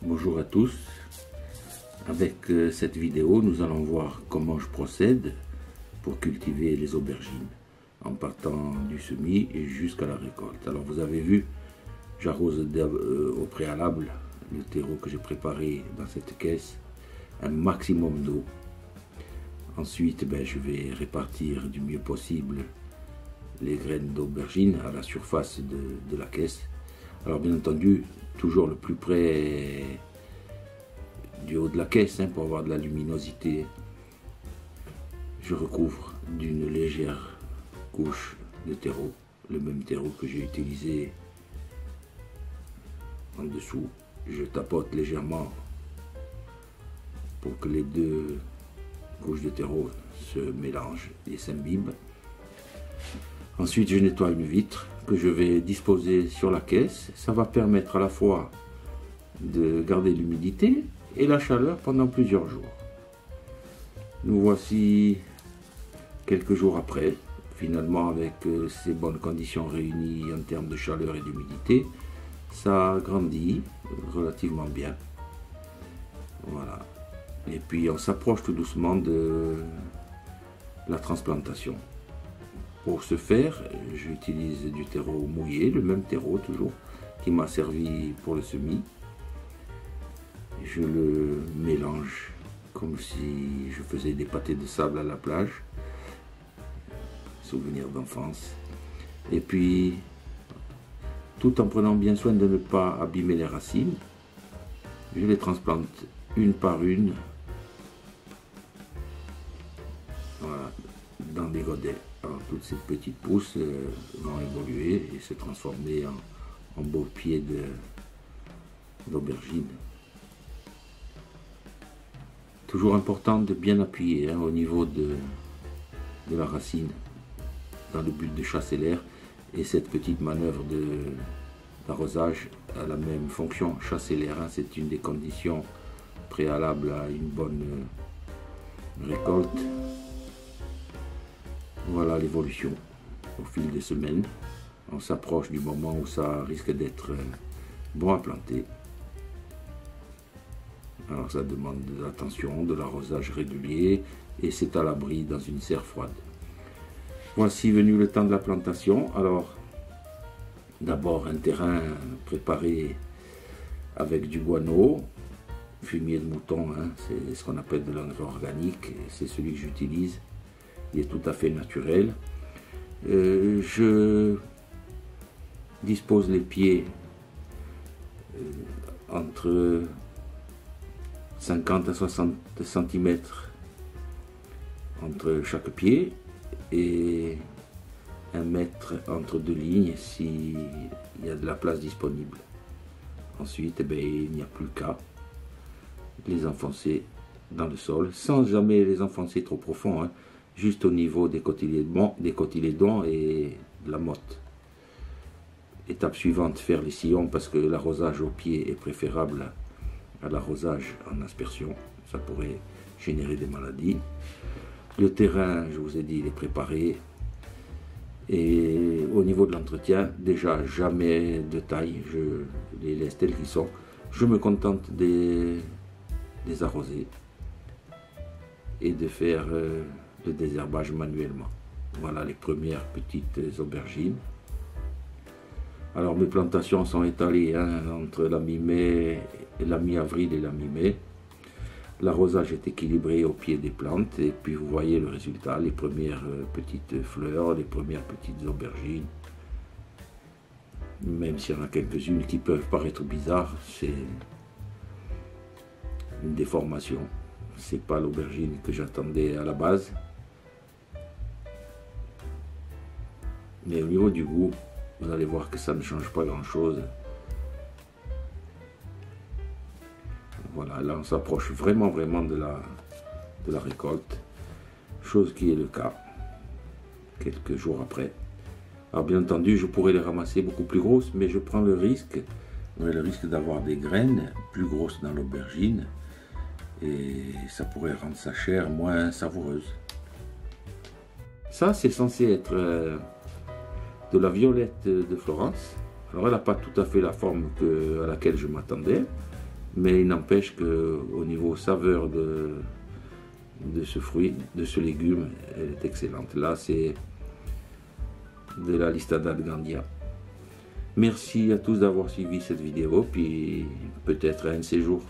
Bonjour à tous. Avec cette vidéo, nous allons voir comment je procède pour cultiver les aubergines en partant du semis et jusqu'à la récolte. Alors vous avez vu, j'arrose au préalable le terreau que j'ai préparé dans cette caisse, un maximum d'eau. Ensuite, je vais répartir du mieux possible les graines d'aubergine à la surface de la caisse. Alors bien entendu, toujours le plus près du haut de la caisse pour avoir de la luminosité. Je recouvre d'une légère couche de terreau, le même terreau que j'ai utilisé en dessous. Je tapote légèrement pour que les deux couches de terreau se mélangent et s'imbibent. Ensuite, je nettoie une vitre que je vais disposer sur la caisse. Ça va permettre à la fois de garder l'humidité et la chaleur pendant plusieurs jours. Nous voici quelques jours après. Finalement, avec ces bonnes conditions réunies en termes de chaleur et d'humidité, ça grandit relativement bien. Voilà. Et puis on s'approche tout doucement de la transplantation. Pour ce faire, j'utilise du terreau mouillé, le même terreau toujours, qui m'a servi pour le semis. Je le mélange comme si je faisais des pâtés de sable à la plage. Souvenir d'enfance. Et puis, tout en prenant bien soin de ne pas abîmer les racines, je les transplante une par une, voilà, dans des godets. Alors, toutes ces petites pousses vont évoluer et se transformer en beaux pieds d'aubergine. Toujours important de bien appuyer au niveau de la racine, dans le but de chasser l'air, et cette petite manœuvre d'arrosage a la même fonction, chasser l'air. C'est une des conditions préalables à une bonne récolte. Voilà l'évolution au fil des semaines. On s'approche du moment où ça risque d'être bon à planter. Alors ça demande de l'attention, de l'arrosage régulier, et c'est à l'abri dans une serre froide. Voici venu le temps de la plantation. Alors d'abord un terrain préparé avec du guano, fumier de mouton, c'est ce qu'on appelle de l'engrais organique, c'est celui que j'utilise. Il est tout à fait naturel. Je dispose les pieds entre 50 à 60 cm entre chaque pied et 1 mètre entre deux lignes s'il y a de la place disponible. Ensuite, il n'y a plus qu'à les enfoncer dans le sol, sans jamais les enfoncer trop profond, juste au niveau des cotylédons et de la motte. Étape suivante, faire les sillons, parce que l'arrosage au pied est préférable à l'arrosage en aspersion. Ça pourrait générer des maladies. Le terrain, je vous ai dit, il est préparé. Et au niveau de l'entretien, déjà jamais de taille, je les laisse tels qu'ils sont. Je me contente des arroser et de faire le désherbage manuellement. Voilà les premières petites aubergines. Alors mes plantations sont étalées entre la mi-mai, la mi-avril et la mi-mai. L'arrosage est équilibré au pied des plantes et puis vous voyez le résultat, les premières petites fleurs, les premières petites aubergines. Même s'il y en a quelques-unes qui peuvent paraître bizarres, c'est une déformation. C'est pas l'aubergine que j'attendais à la base. Mais au niveau du goût, vous allez voir que ça ne change pas grand-chose. Voilà, là on s'approche vraiment de la récolte, chose qui est le cas quelques jours après. Alors bien entendu, je pourrais les ramasser beaucoup plus grosses, mais je prends le risque d'avoir des graines plus grosses dans l'aubergine, et ça pourrait rendre sa chair moins savoureuse. Ça, c'est censé être de la violette de Florence. Alors elle n'a pas tout à fait la forme à laquelle je m'attendais, Mais il n'empêche que au niveau saveur de ce fruit, de ce légume, elle est excellente. Là, c'est de la Listada de Gandia. Merci à tous d'avoir suivi cette vidéo, puis peut-être un de ces jours.